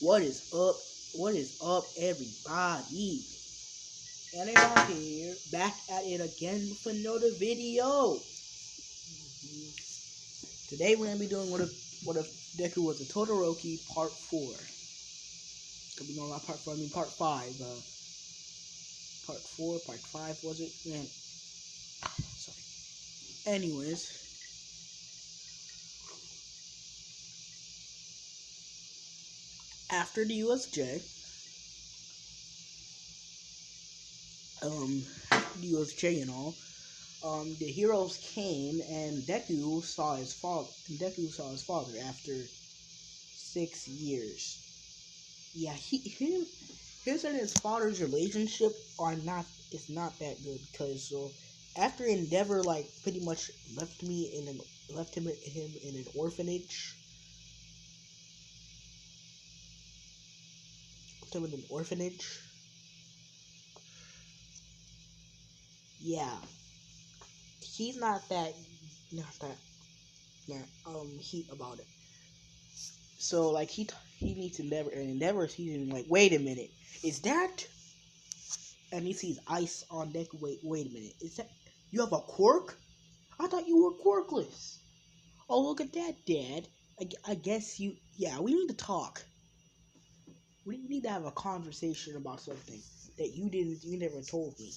What is up? What is up, everybody? And I'm here, back at it again with another video. Today we're gonna be doing what if Deku was a Todoroki Part 4. Could be not Part 4. I mean Part 5. Part 4, Part 5 was it? Man, sorry. Anyways, after the USJ, after the USJ and all. The heroes came and Deku saw his father after 6 years. Yeah, his and his father's relationship is not that good because after Endeavor like pretty much left him in an orphanage. Left him in an orphanage. Yeah, he's not that heat about it. So like he meets Endeavor, and Endeavor's he's like, wait a minute, is that? And he sees ice on deck. Wait a minute, is that you have a quirk? I thought you were quirkless. Oh, look at that, Dad. I guess you. Yeah, we need to talk. We need to have a conversation about something that you never told me.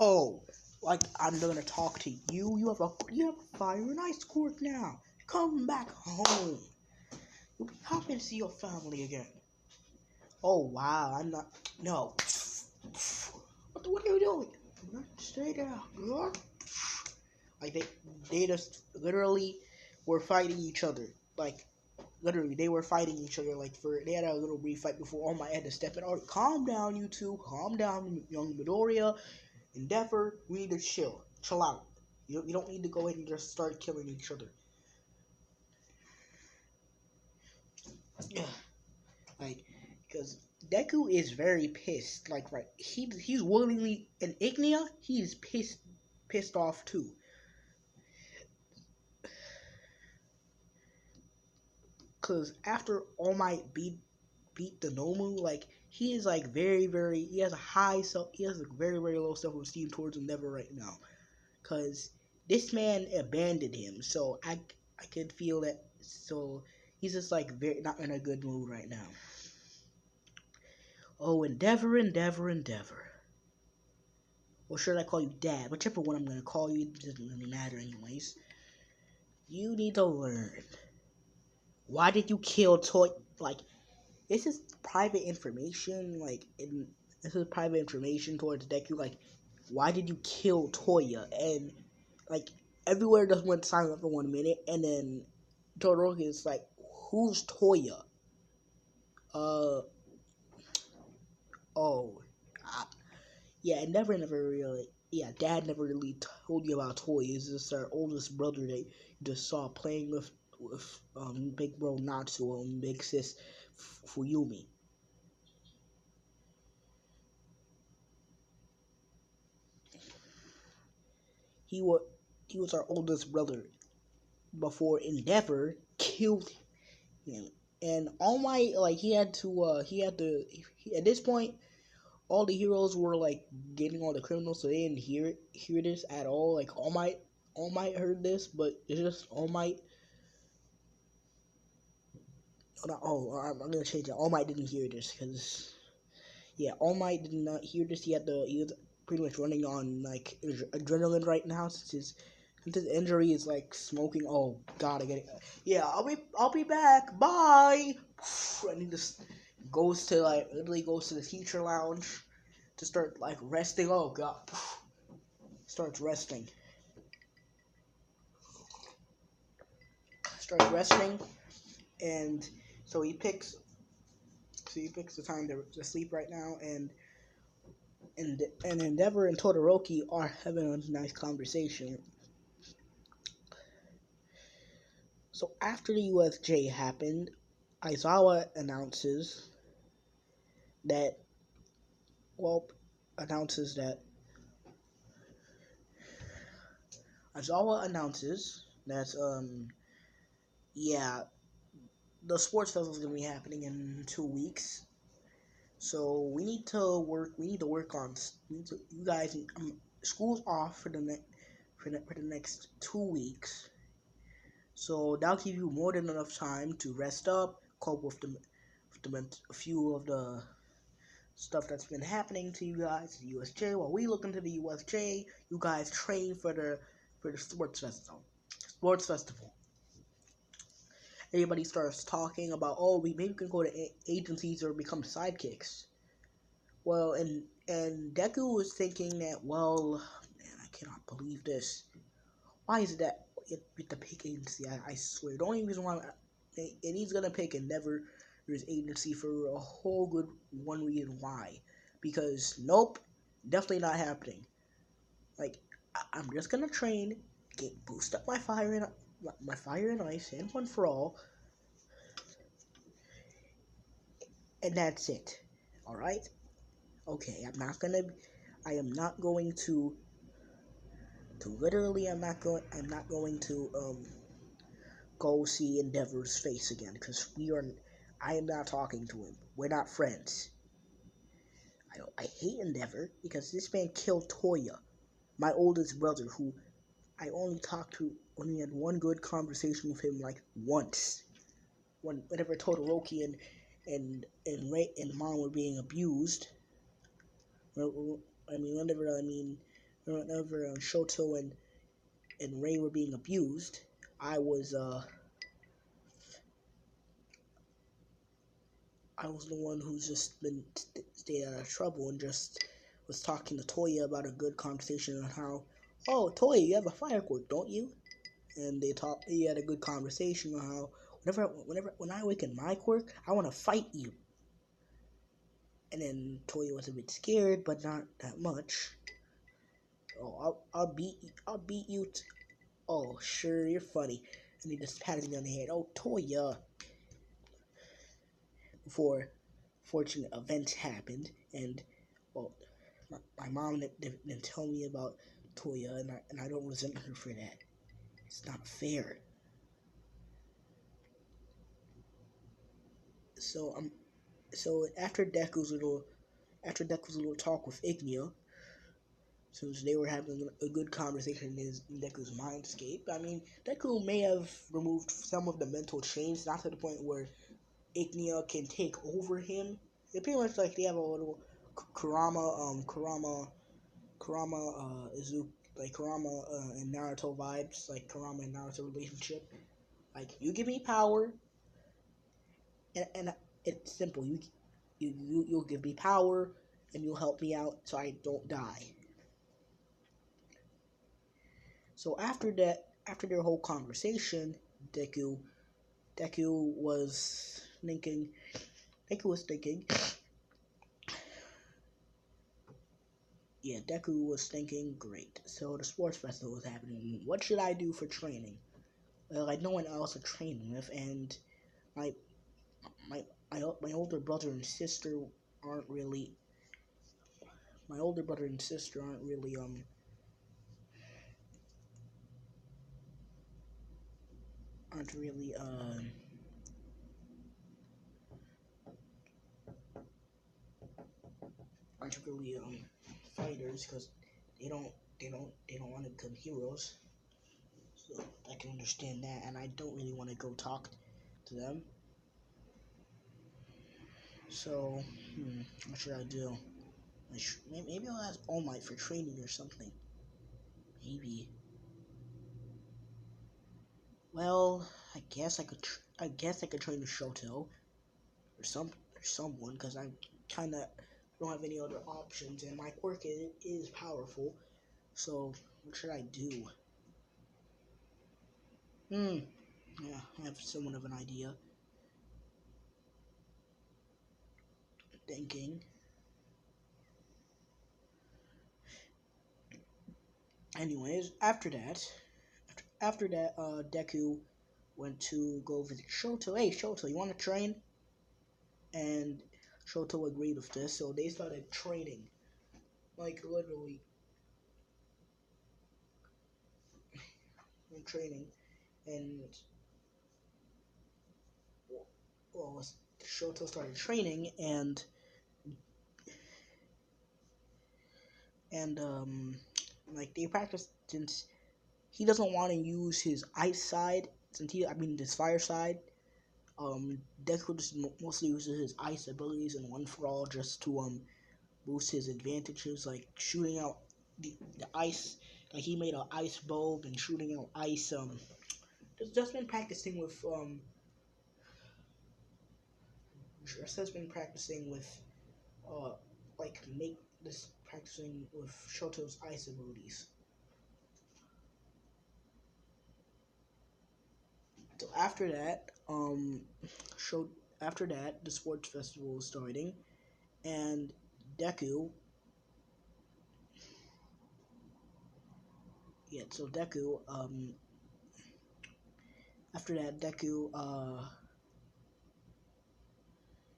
Oh, like I'm gonna talk to you. You have a fire and ice quirk now. Come back home. You'll be happy to see your family again. Oh wow, I'm not. No. What are you doing? Stay there, girl. Like they just literally were fighting each other. Like literally, they were fighting each other. Like they had a little brief fight before All Might had to step in. Oh, calm down, you two. Calm down, young Midoriya. Endeavor, we need to chill out. You don't need to go ahead and just start killing each other. Yeah, like because Deku is very pissed. Like right, he's willingly and Ignia. He's pissed off too. Cause after All Might beat the Nomu, like he is like very he has a very low self-esteem towards Endeavor right now. Cause this man abandoned him. So I could feel that. So he's just like very not in a good mood right now. Oh, Endeavor. Or should I call you Dad? Whichever one I'm gonna call you, it doesn't really matter anyways. You need to learn. Why did you kill Toy? Like, this is private information. This is private information towards Deku. Like, why did you kill Toya? And like, everywhere just went silent for 1 minute, and then Todoroki is like, "Who's Toya?" Uh, oh, yeah. Never really. Yeah, Dad never really told you about Toya. It's just our oldest brother that you just saw playing with big bro Natsu and big sis Fuyumi. He was our oldest brother before Endeavor killed him. And All Might, like at this point, all the heroes were like getting all the criminals, so they didn't hear this at all. Like All Might heard this, but it's just All Might. I'm gonna change it. All Might didn't hear this because yeah, All Might did not hear this. He was pretty much running on like adrenaline right now since his injury is like smoking. Oh God, I get it. Yeah, I'll be back. Bye. And he just literally goes to the teacher lounge to start like resting. Oh God, starts resting. Starts resting, and so he picks the time to sleep right now, and Endeavor and Todoroki are having a nice conversation. So after the USJ happened, Aizawa that announces that yeah, the sports festival is gonna be happening in 2 weeks. So we need to work. We need to work on. We need to, you guys. School's off for the for the next 2 weeks. So that'll give you more than enough time to rest up, cope with a few of the stuff that's been happening to you guys, the USJ. While we look into the USJ, you guys train for the sports festival. Sports festival. Everybody starts talking about, oh, we maybe can go to agencies or become sidekicks. Well, and Deku was thinking that, well, man, I cannot believe this. Why is it that you have to pick agency? I swear, the only reason why, and he's gonna pick Endeavor's agency for a whole good one reason why, because nope, definitely not happening. Like I'm just gonna train, boost up my fire and ice, and one for all, and that's it. All right. Okay, I am not going to literally. I'm not going to go see Endeavor's face again because we are. I am not talking to him. We're not friends. I hate Endeavor because this man killed Toya, my oldest brother, who I only had one good conversation with him like once. Whenever Todoroki and Ray and Mom were being abused. I mean, whenever Shoto and Ray were being abused, I was I was the one who's just been stayed out of trouble and just was talking to Toya about a good conversation on how, oh Toya, you have a fire quirk, don't you? And he had a good conversation on how when I awaken my quirk, I want to fight you. And then Toya was a bit scared, but not that much. Oh, I'll beat you. Oh, sure, you're funny. And he just patted me on the head. Oh, Toya. Before fortunate events happened, and well, my mom didn't tell me about Toya, and I don't resent her for that. It's not fair. So so after Deku's little talk with Ignia, since they were having a good conversation in Deku's mindscape, I mean, Deku may have removed some of the mental chains, not to the point where Ignia can take over him. It's pretty much like they have a little Kurama, like Kurama and Naruto vibes, like Kurama and Naruto relationship. Like you give me power, and it's simple. You'll give me power, and you'll help me out so I don't die. So after their whole conversation, Deku Deku was thinking. Deku was thinking. Yeah, Deku was thinking. Great. So the sports festival was happening. What should I do for training? Like no one else to train with, and my my older brother and sister aren't really my older brother and sister aren't really aren't really fighters because they don't want to become heroes. So I can understand that, and I don't really want to go talk to them. So what should I do? Maybe I'll ask All Might for training or something. Maybe. Well, I guess I could train with Shoto or someone because I kind of don't have any other options, and my quirk is powerful. So what should I do? Hmm. Yeah, I have somewhat of an idea. Thinking. Anyways, after that, Deku went to go visit Shoto. Hey, Shoto, you want to train? And Shoto agreed with this, so they started training. Like literally training, and well, Shoto started training, and like they practiced since he doesn't want to use his ice side since his fire side. Deku just mostly uses his ice abilities in One for All just to boost his advantages, like shooting out the ice. Like he made an ice bulb and shooting out ice. Just been practicing with Just has been practicing with uh like make this practicing with Shoto's ice abilities. So show after that, the sports festival is starting, and Deku, yeah. So Deku, after that, Deku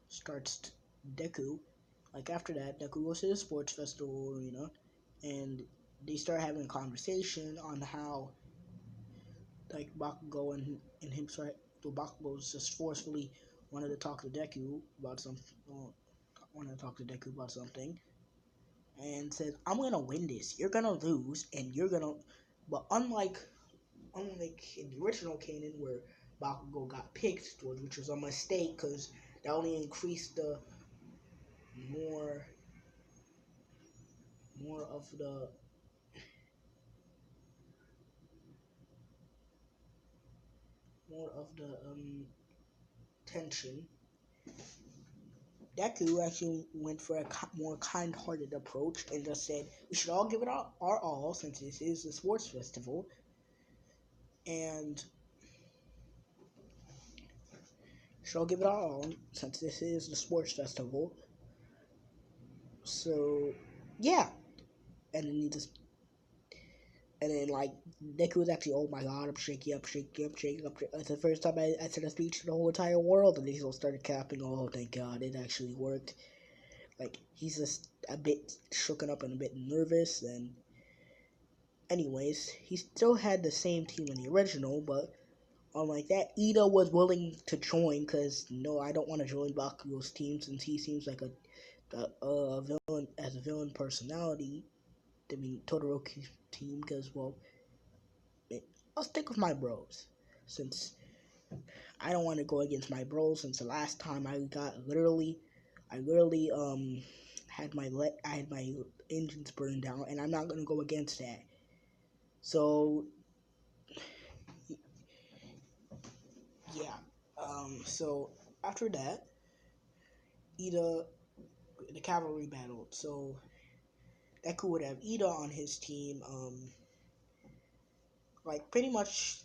starts Deku. Like after that, Deku goes to the sports festival arena, and they start having a conversation on how like Bakugo and him start. So Bakugo's just forcefully wanted to talk to Deku about some. Wanted to talk to Deku about something, and says, "I'm gonna win this. You're gonna lose, and you're gonna." But unlike in the original canon where Bakugo got picked, which was a mistake because that only increased the more more of the more of the tension. Deku actually went for a more kind-hearted approach and just said, "We should all give it our all since this is a sports festival, and should all give it our all since this is the sports festival." So, yeah, and then he just and then like Deku was actually, "Oh my God, I'm shaking up, shaking up, shaking up." It's the first time I said a speech to the whole entire world, and they all started clapping. Oh, thank God, it actually worked. Like he's just a bit shooken up and a bit nervous, and anyways, he still had the same team in the original, but unlike that, Ida was willing to join because no, I don't want to join Bakugo's team since he seems like a villain as a villain personality. I mean Todoroki's team because well, I'll stick with my bros since I don't want to go against my bros. Since the last time I literally I had my engines burned down, and I'm not gonna go against that. So yeah, so after that, Ida the cavalry battle. So Deku would have Ida on his team. Like pretty much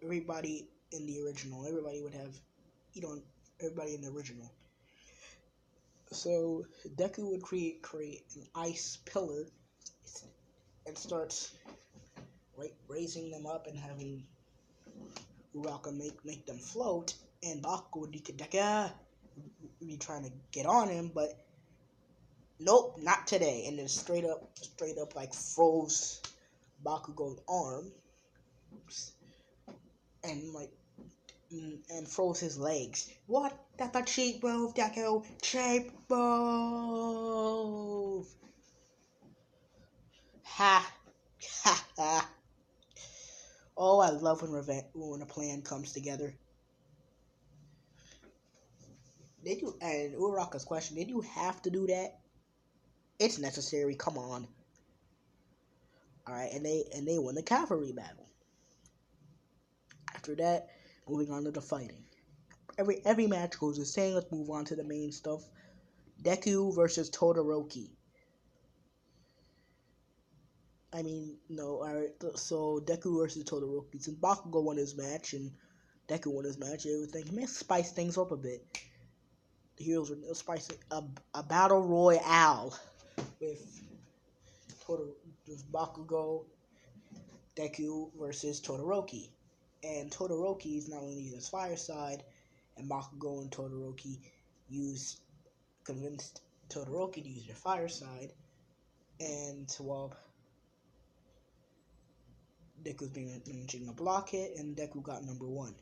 everybody in the original. Everybody would have Ida on everybody in the original. So Deku would create an ice pillar and starts raising them up and having Uraka make them float, and Bakugo would be trying to get on him, but nope, not today. And then straight up like froze Bakugo's arm and and froze his legs. What? That's a cheap move, Deku. Cheap move. Ha ha ha. Oh, I love when a plan comes together. Did you? And Uraka's question: did you have to do that? It's necessary. Come on. All right, and they won the cavalry battle. After that, moving on to the fighting. Every match goes the same. Let's move on to the main stuff. Deku versus Todoroki. I mean, no, alright, so Deku versus Todoroki. Since Bakugo won his match and Deku won his match, they were thinking, man, spice things up a bit. The heroes were spicing a battle royale with, with Bakugo, Deku versus Todoroki. And Todoroki is not only his fire side, and Bakugo and Todoroki convinced Todoroki to use their fire side, and well, Deku's been managing a block hit, and Deku got number one.